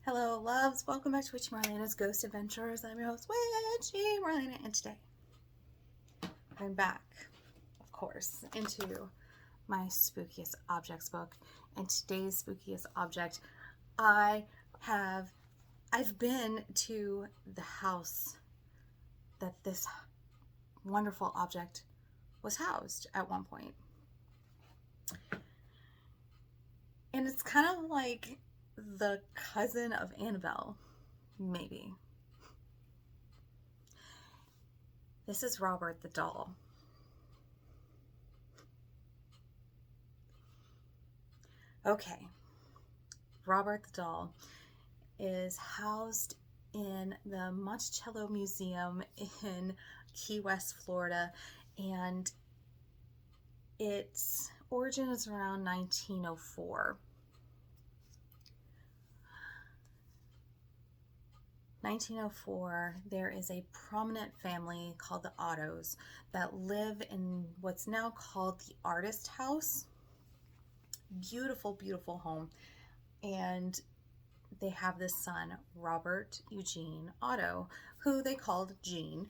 Hello, loves. Welcome back to WitchyMarlaina's Ghost Adventures. I'm your host, WitchyMarlaina, and today I'm back, of course, into my spookiest objects book. And today's spookiest object, I've been to the house that this wonderful object was housed at one point. And it's kind of like the cousin of Annabelle, maybe. This is Robert the doll. Okay, Robert the doll is housed in the Monticello Museum in Key West, Florida, and its origin is around 1904. 1904, there is a prominent family called the Ottos that live in what's now called the Artist House. Beautiful, beautiful home. And they have this son, Robert Eugene Otto, who they called Gene.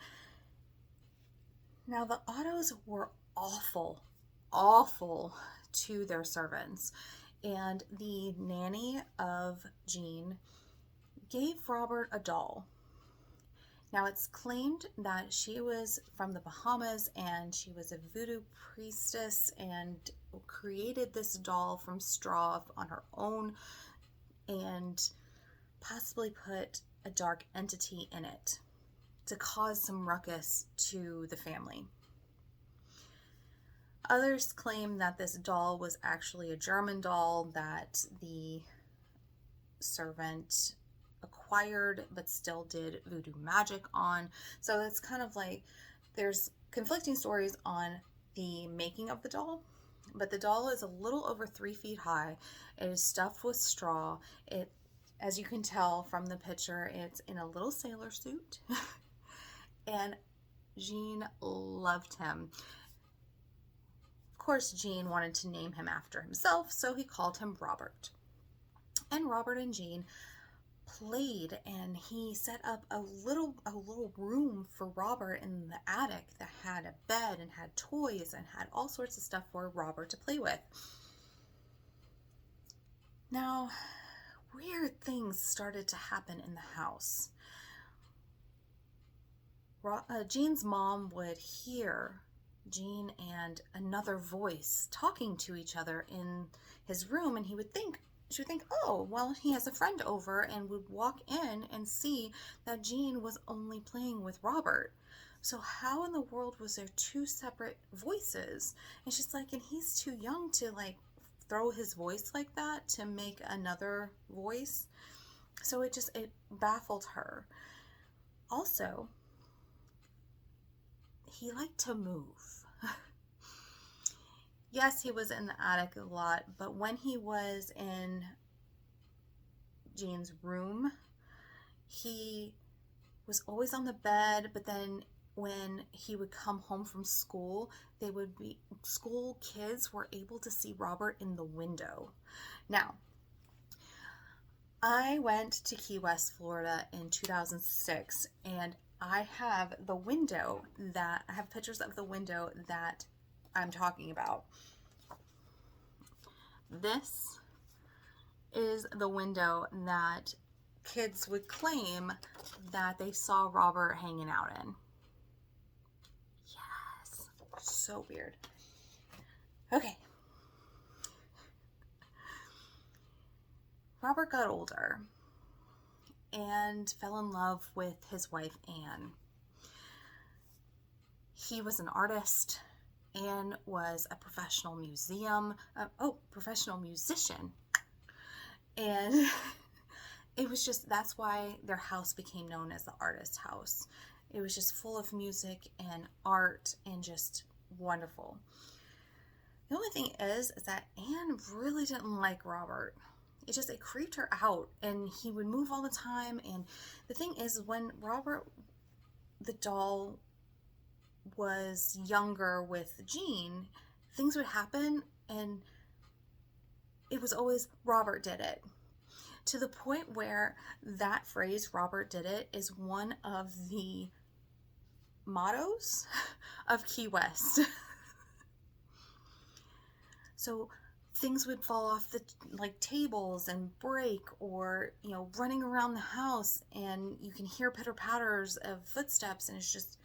Now, the Ottos were awful, awful to their servants. And the nanny of Gene gave Robert a doll. Now, it's claimed that she was from the Bahamas and she was a voodoo priestess and created this doll from straw on her own and possibly put a dark entity in it to cause some ruckus to the family. Others claim that this doll was actually a German doll that the servant acquired but still did voodoo magic on. So it's kind of like there's conflicting stories on the making of the doll, but the doll is a little over 3 feet high. It is stuffed with straw. It, as you can tell from the picture, it's in a little sailor suit. And Gene loved him. Of course, Gene wanted to name him after himself, so he called him Robert. And Robert and Gene played, and he set up a little room for Robert in the attic that had a bed and had toys and had all sorts of stuff for Robert to play with. Now, weird things started to happen in the house. Gene's mom would hear Gene and another voice talking to each other in his room, and she would think, oh, well, he has a friend over, and would walk in and see that Gene was only playing with Robert. So how in the world was there 2 separate voices? And she's like, and he's too young to like throw his voice like that to make another voice. So it baffled her. Also, he liked to move. Yes, he was in the attic a lot, but when he was in Gene's room, he was always on the bed, but then when he would come home from school, school kids were able to see Robert in the window. Now, I went to Key West, Florida in 2006, and I have pictures of the window that I'm talking about. This is the window that kids would claim that they saw Robert hanging out in. Yes, so weird. Okay. Robert got older and fell in love with his wife, Anne. He was an artist. Anne was a professional musician. And it was just, that's why their house became known as the Artist House. It was just full of music and art and just wonderful. The only thing is that Anne really didn't like Robert. It creeped her out, and he would move all the time. And the thing is, when Robert the doll was younger with Gene, things would happen, and it was always Robert did it. to the point where that phrase, Robert did it, is one of the mottos of Key West. So things would fall off the tables and break, or running around the house, and you can hear pitter patters of footsteps, and it's just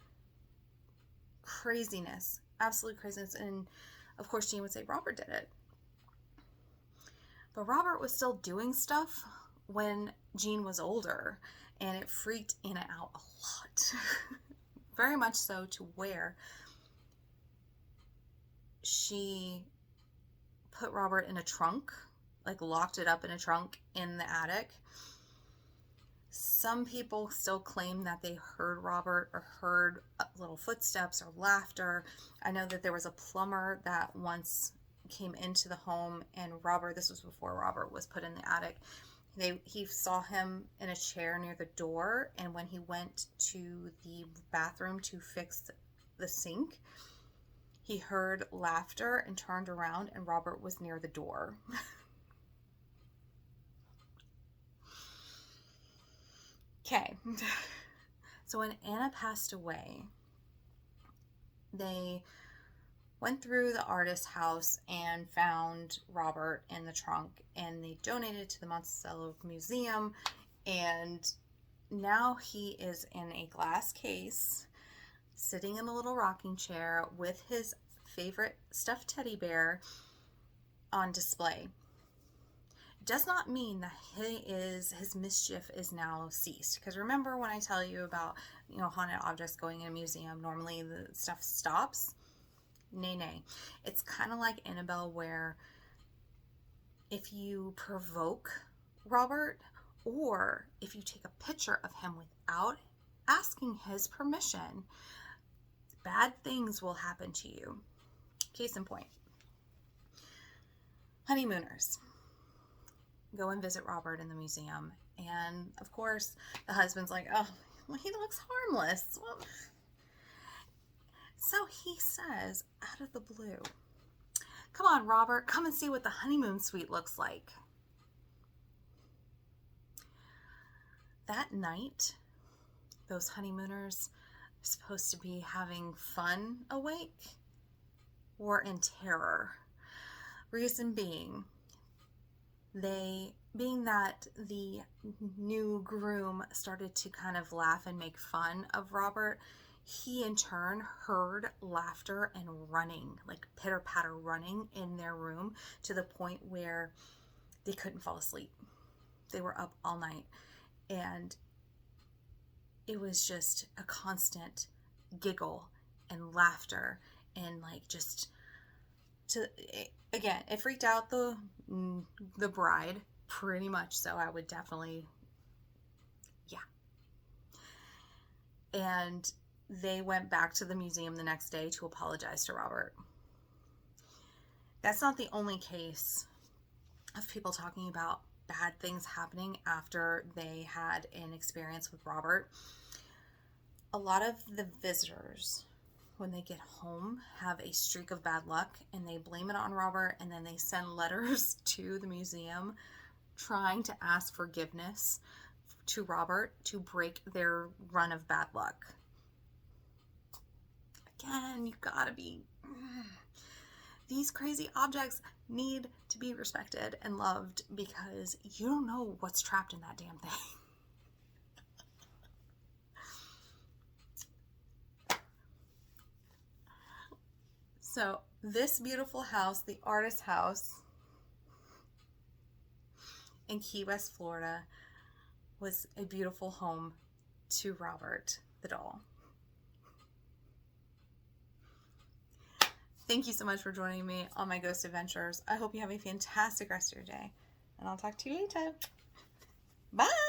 craziness, absolute craziness. And of course Jean would say Robert did it, but Robert was still doing stuff when Jean was older, and it freaked Anna out a lot. Very much so, to where she put Robert in a trunk, locked it up in a trunk in the attic. Some people still claim that they heard Robert, or heard little footsteps or laughter. I know that there was a plumber that once came into the home, and Robert, this was before Robert was put in the attic, he saw him in a chair near the door, and when he went to the bathroom to fix the sink, he heard laughter and turned around, and Robert was near the door. Okay. So when Anna passed away, they went through the artist's house and found Robert in the trunk, and they donated it to the Monticello Museum, and now he is in a glass case, sitting in a little rocking chair with his favorite stuffed teddy bear on display. It does not mean that his mischief is now ceased, because remember when I tell you about haunted objects going in a museum, normally the stuff stops. Nay. It's kind of like Annabelle, where if you provoke Robert, or if you take a picture of him without asking his permission, bad things will happen to you. Case in point, honeymooners go and visit Robert in the museum, and of course the husband's like, oh, well, he looks harmless. Well, so he says out of the blue, come on, Robert, come and see what the honeymoon suite looks like. That night, those honeymooners are supposed to be having fun awake, were in terror. Reason being that the new groom started to kind of laugh and make fun of Robert, he in turn heard laughter and running, pitter-patter running in their room, to the point where they couldn't fall asleep. They were up all night, and it was just a constant giggle and laughter, and it freaked out the bride pretty much. So I would definitely, and they went back to the museum the next day to apologize to Robert. That's not the only case of people talking about bad things happening after they had an experience with Robert. A lot of the visitors, when they get home, have a streak of bad luck, and they blame it on Robert, and then they send letters to the museum trying to ask forgiveness to Robert to break their run of bad luck. Again, you gotta be... These crazy objects need to be respected and loved, because you don't know what's trapped in that damn thing. So this beautiful house, the artist's house in Key West, Florida, was a beautiful home to Robert the doll. Thank you so much for joining me on my ghost adventures. I hope you have a fantastic rest of your day, and I'll talk to you later. Bye!